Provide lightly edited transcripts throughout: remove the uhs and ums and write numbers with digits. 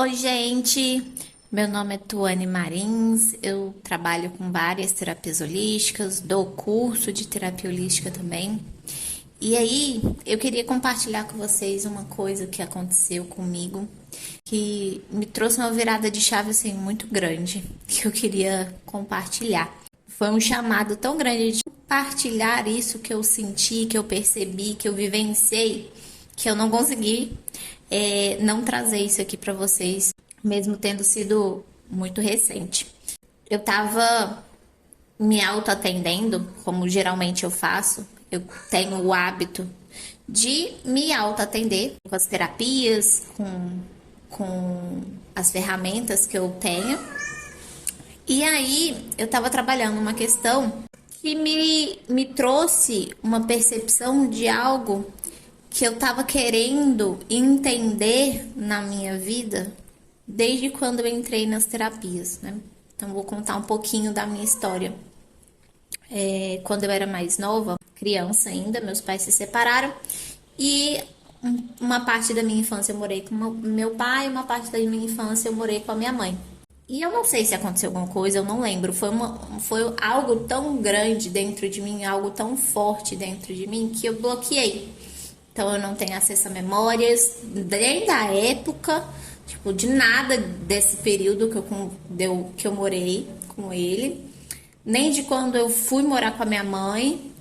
Oi, gente. Meu nome é Tuane Marins. Eu trabalho com várias terapias holísticas, dou curso de terapia holística também. E aí, eu queria compartilhar com vocês uma coisa que aconteceu comigo, que me trouxe uma virada de chave assim muito grande, que eu queria compartilhar. Foi um chamado tão grande de compartilhar isso que eu senti, que eu percebi, que eu vivenciei, que eu não consegui não trazer isso aqui para vocês, mesmo tendo sido muito recente. Eu tava me autoatendendo, como geralmente eu faço, eu tenho o hábito de me autoatender com as terapias, com as ferramentas que eu tenho. E aí eu tava trabalhando uma questão que me trouxe uma percepção de algo que eu tava querendo entender na minha vida desde quando eu entrei nas terapias, né? Então vou contar um pouquinho da minha história. Quando eu era mais nova, criança ainda, meus pais se separaram e uma parte da minha infância eu morei com meu pai, uma parte da minha infância eu morei com a minha mãe. E eu não sei se aconteceu alguma coisa, eu não lembro. Foi algo tão grande dentro de mim, algo tão forte dentro de mim que eu bloqueei. Então eu não tenho acesso a memórias desde a época, tipo, de nada desse período que eu morei com ele, nem de quando eu fui morar com a minha mãe,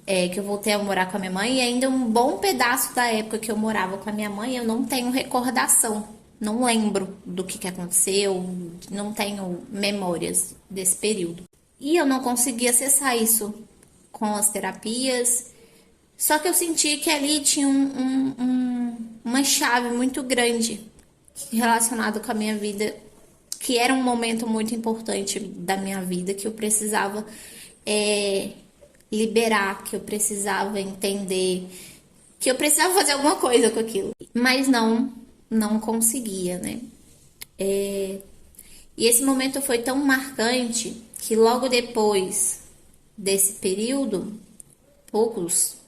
que eu voltei a morar com a minha mãe, e ainda um bom pedaço da época que eu morava com a minha mãe, eu não tenho recordação, não lembro do que aconteceu, não tenho memórias desse período. E eu não consegui acessar isso com as terapias. Só que eu senti que ali tinha uma chave muito grande relacionada com a minha vida, que era um momento muito importante da minha vida, que eu precisava liberar, que eu precisava entender, que eu precisava fazer alguma coisa com aquilo. Mas não conseguia, né? E esse momento foi tão marcante que logo depois desse período,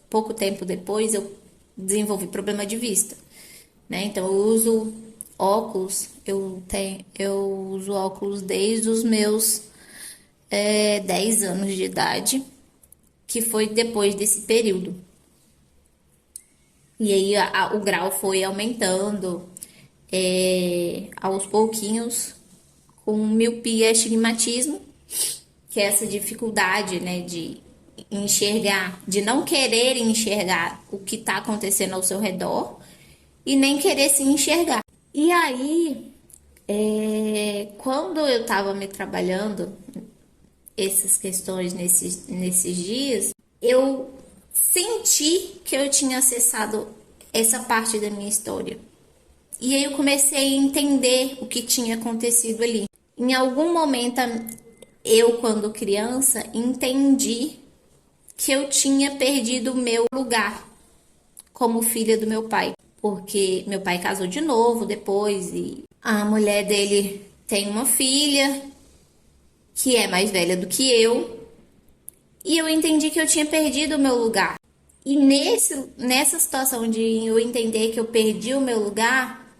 pouco tempo depois, eu desenvolvi problema de vista, né? Então eu uso óculos, eu uso óculos desde os meus 10 anos de idade, que foi depois desse período. E aí o grau foi aumentando aos pouquinhos, com miopia e astigmatismo, que é essa dificuldade, né, de enxergar, de não querer enxergar o que está acontecendo ao seu redor e nem querer se enxergar. E aí, quando eu estava me trabalhando essas questões nesses dias, eu senti que eu tinha acessado essa parte da minha história. E aí eu comecei a entender o que tinha acontecido ali. Em algum momento, eu, quando criança, entendi que eu tinha perdido o meu lugar como filha do meu pai. Porque meu pai casou de novo depois e a mulher dele tem uma filha que é mais velha do que eu. E eu entendi que eu tinha perdido o meu lugar. E nessa situação de eu entender que eu perdi o meu lugar,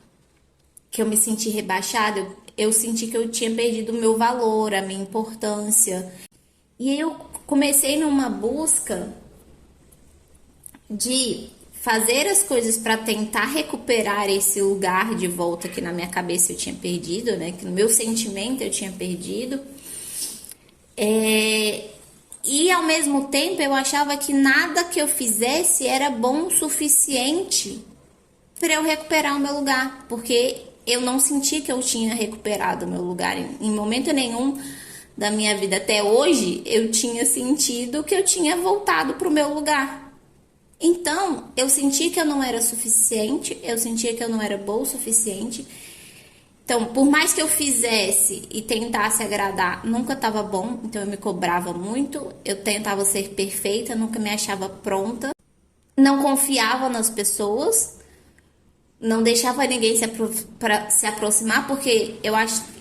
que eu me senti rebaixada, eu senti que eu tinha perdido o meu valor, a minha importância. E aí eu comecei numa busca de fazer as coisas para tentar recuperar esse lugar de volta que na minha cabeça eu tinha perdido, né? Que no meu sentimento eu tinha perdido. E ao mesmo tempo eu achava que nada que eu fizesse era bom o suficiente para eu recuperar o meu lugar, porque eu não senti que eu tinha recuperado o meu lugar em momento nenhum da minha vida até hoje. Eu tinha sentido que eu tinha voltado para o meu lugar. Então, eu senti que eu não era suficiente, eu sentia que eu não era boa o suficiente. Então, por mais que eu fizesse e tentasse agradar, nunca estava bom, então eu me cobrava muito, eu tentava ser perfeita, nunca me achava pronta, não confiava nas pessoas, não deixava ninguém se aproximar, porque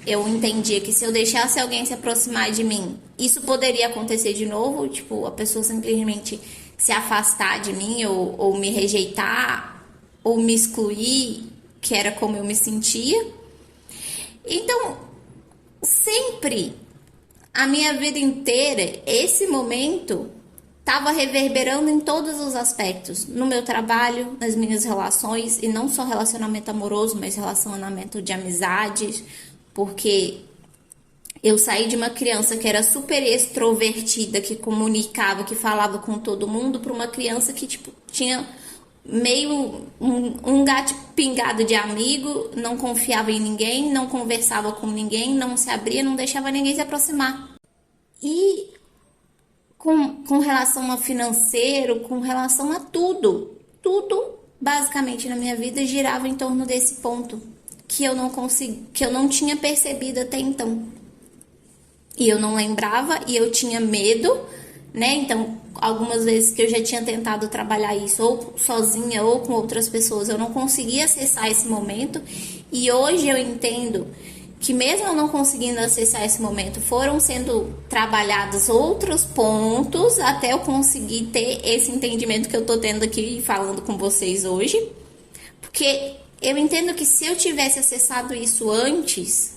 eu entendia que se eu deixasse alguém se aproximar de mim, isso poderia acontecer de novo, tipo, a pessoa simplesmente se afastar de mim ou me rejeitar ou me excluir, que era como eu me sentia. Então, sempre, a minha vida inteira, esse momento estava reverberando em todos os aspectos, no meu trabalho, nas minhas relações, e não só relacionamento amoroso, mas relacionamento de amizades, porque eu saí de uma criança que era super extrovertida, que comunicava, que falava com todo mundo, para uma criança que tipo tinha meio um gato pingado de amigo, não confiava em ninguém, não conversava com ninguém, não se abria, não deixava ninguém se aproximar. E com relação a financeiro, com relação a tudo basicamente na minha vida girava em torno desse ponto que eu não consegui, que eu não tinha percebido até então. E eu não lembrava e eu tinha medo, né? Então, algumas vezes que eu já tinha tentado trabalhar isso ou sozinha ou com outras pessoas, eu não conseguia acessar esse momento. E hoje eu entendo que mesmo eu não conseguindo acessar esse momento, foram sendo trabalhados outros pontos até eu conseguir ter esse entendimento que eu tô tendo aqui falando com vocês hoje. Porque eu entendo que se eu tivesse acessado isso antes,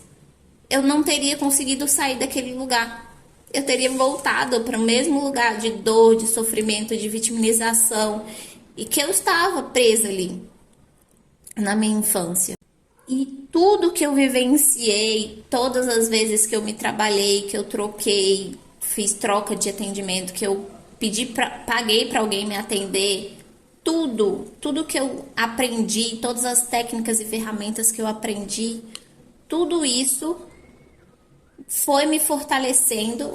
eu não teria conseguido sair daquele lugar. Eu teria voltado para o mesmo lugar de dor, de sofrimento, de vitimização, e que eu estava presa ali na minha infância. E tudo que eu vivenciei, todas as vezes que eu me trabalhei, que eu troquei, fiz troca de atendimento, que eu paguei para alguém me atender, tudo que eu aprendi, todas as técnicas e ferramentas que eu aprendi, tudo isso foi me fortalecendo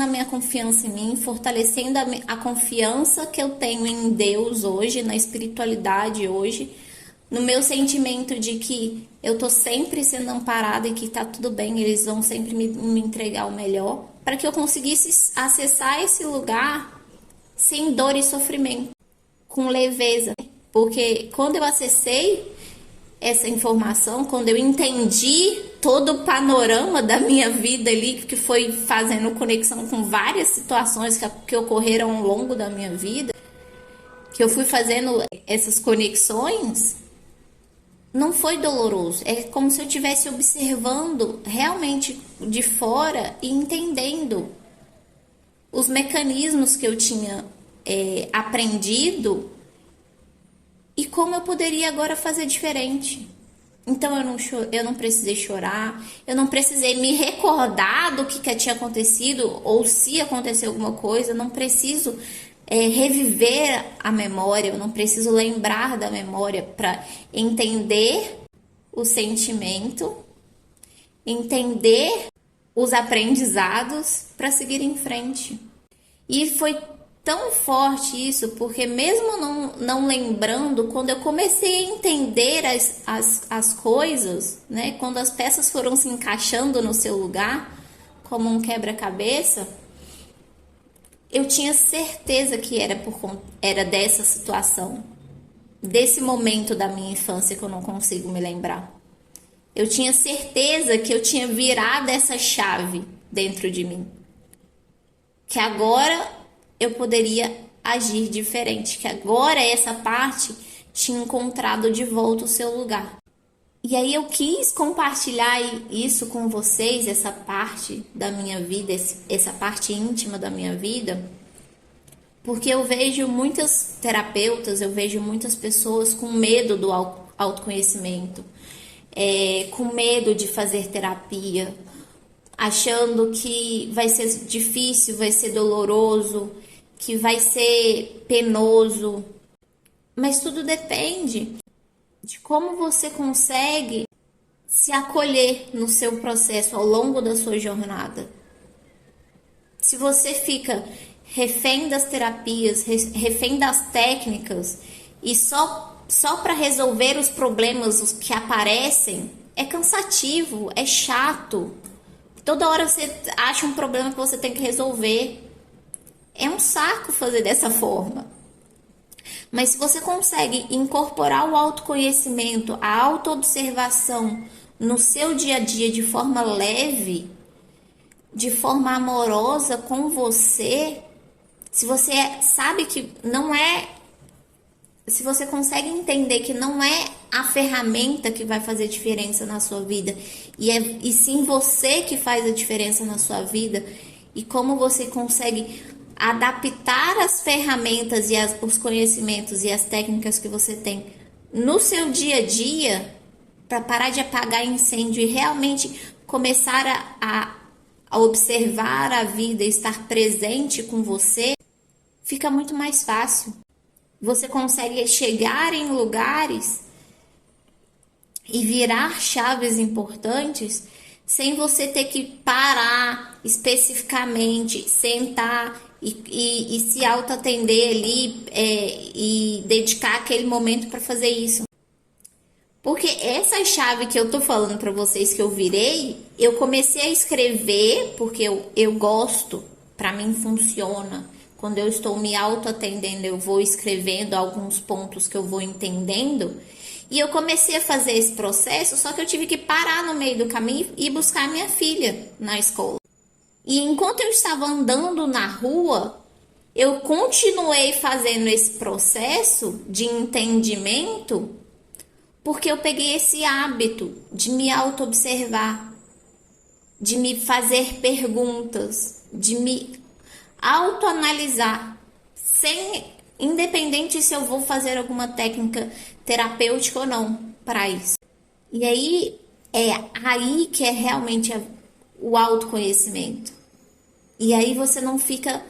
a minha confiança em mim, fortalecendo a confiança que eu tenho em Deus hoje, na espiritualidade hoje, no meu sentimento de que eu tô sempre sendo amparada e que tá tudo bem, eles vão sempre me entregar o melhor, para que eu conseguisse acessar esse lugar sem dor e sofrimento, com leveza. Porque quando eu acessei essa informação, quando eu entendi todo o panorama da minha vida ali, que foi fazendo conexão com várias situações que ocorreram ao longo da minha vida, que eu fui fazendo essas conexões, não foi doloroso. É como se eu estivesse observando realmente de fora e entendendo os mecanismos que eu tinha aprendido e como eu poderia agora fazer diferente. Então eu não precisei chorar, eu não precisei me recordar do que tinha acontecido ou se aconteceu alguma coisa, eu não preciso reviver a memória, eu não preciso lembrar da memória para entender o sentimento, entender os aprendizados para seguir em frente. E foi tão forte isso, porque mesmo não lembrando, quando eu comecei a entender as coisas, né, quando as peças foram se encaixando no seu lugar, como um quebra-cabeça, eu tinha certeza que era dessa situação, desse momento da minha infância que eu não consigo me lembrar. Eu tinha certeza que eu tinha virado essa chave dentro de mim, que agora eu poderia agir diferente, que agora essa parte tinha encontrado de volta o seu lugar. E aí eu quis compartilhar isso com vocês, essa parte da minha vida, essa parte íntima da minha vida, porque eu vejo muitas terapeutas, eu vejo muitas pessoas com medo do autoconhecimento, com medo de fazer terapia, achando que vai ser difícil, vai ser doloroso, que vai ser penoso, mas tudo depende de como você consegue se acolher no seu processo ao longo da sua jornada. Se você fica refém das terapias, refém das técnicas e só para resolver os problemas os que aparecem, é cansativo, é chato. Toda hora você acha um problema que você tem que resolver. É um saco fazer dessa forma. Mas se você consegue incorporar o autoconhecimento, a autoobservação no seu dia a dia de forma leve, de forma amorosa com você, se você sabe que não é se você consegue entender que não é a ferramenta que vai fazer diferença na sua vida, e sim você que faz a diferença na sua vida, e como você consegue adaptar as ferramentas e os conhecimentos e as técnicas que você tem no seu dia a dia para parar de apagar incêndio e realmente começar a observar a vida e estar presente com você, fica muito mais fácil. Você consegue chegar em lugares e virar chaves importantes sem você ter que parar especificamente, sentar e se auto-atender ali e dedicar aquele momento para fazer isso. Porque essa chave que eu tô falando para vocês que eu virei, eu comecei a escrever porque eu gosto, para mim funciona. Quando eu estou me auto-atendendo, eu vou escrevendo alguns pontos que eu vou entendendo. E eu comecei a fazer esse processo, só que eu tive que parar no meio do caminho e buscar minha filha na escola. E enquanto eu estava andando na rua, eu continuei fazendo esse processo de entendimento, porque eu peguei esse hábito de me auto-observar, de me fazer perguntas, de me autoanalisar, independente se eu vou fazer alguma técnica terapêutica ou não para isso. E aí é aí que é realmente o autoconhecimento. E aí você não fica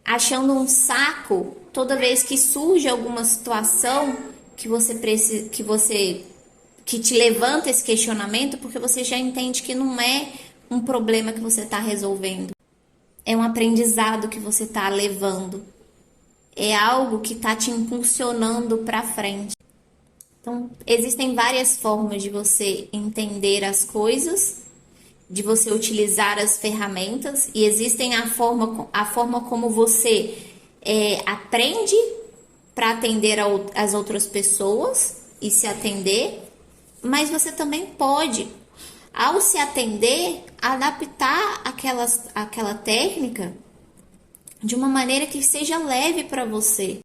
achando um saco toda vez que surge alguma situação que você precisa, que te levanta esse questionamento, porque você já entende que não é um problema que você está resolvendo. É um aprendizado que você está levando. É algo que está te impulsionando para frente. Então, existem várias formas de você entender as coisas, de você utilizar as ferramentas, e existem a forma como você aprende para atender as outras pessoas e se atender, mas você também pode, ao se atender, adaptar aquela técnica de uma maneira que seja leve para você,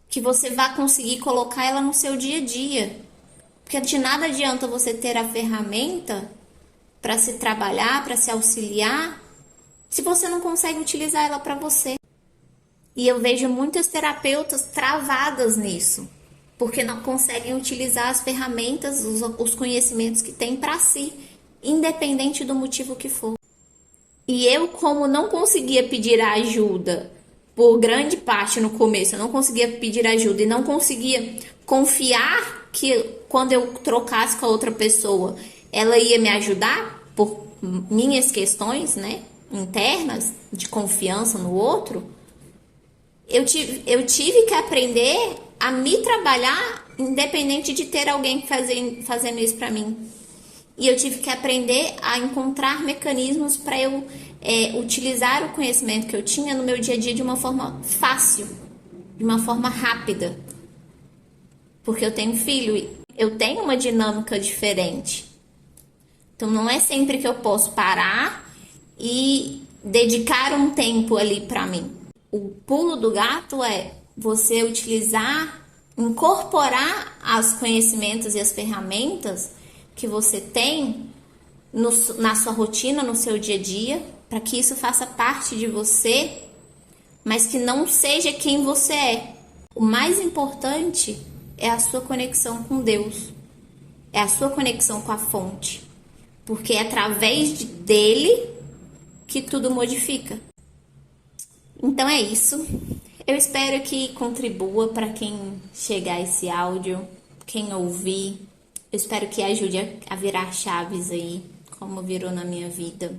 que você vá conseguir colocar ela no seu dia a dia. Porque de nada adianta você ter a ferramenta para se trabalhar, para se auxiliar, se você não consegue utilizar ela para você. E eu vejo muitas terapeutas travadas nisso, porque não conseguem utilizar as ferramentas, os conhecimentos que têm para si, independente do motivo que for. E eu, como não conseguia pedir ajuda por grande parte no começo, eu não conseguia pedir ajuda e não conseguia confiar que quando eu trocasse com a outra pessoa, ela ia me ajudar por minhas questões, né, internas de confiança no outro. Eu tive que aprender a me trabalhar independente de ter alguém fazendo isso para mim. E eu tive que aprender a encontrar mecanismos para eu utilizar o conhecimento que eu tinha no meu dia a dia de uma forma fácil, de uma forma rápida. Porque eu tenho filho e eu tenho uma dinâmica diferente. Então não é sempre que eu posso parar e dedicar um tempo ali para mim. O pulo do gato é você utilizar, incorporar os conhecimentos e as ferramentas que você tem na sua rotina, no seu dia a dia, para que isso faça parte de você, mas que não seja quem você é. O mais importante é a sua conexão com Deus, é a sua conexão com a fonte, porque é através dele que tudo modifica. Então é isso. Eu espero que contribua para quem chegar esse áudio, quem ouvir. Eu espero que ajude a virar chaves aí, como virou na minha vida.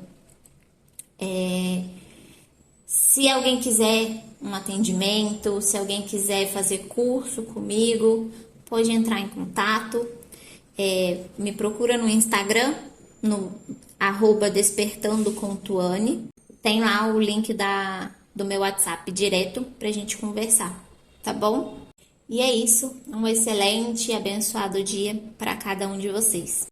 Se alguém quiser um atendimento, se alguém quiser fazer curso comigo, pode entrar em contato. Me procura no Instagram, no @despertando_com_tuane. Tem lá o link do meu WhatsApp direto pra gente conversar, tá bom? E é isso. Um excelente e abençoado dia para cada um de vocês.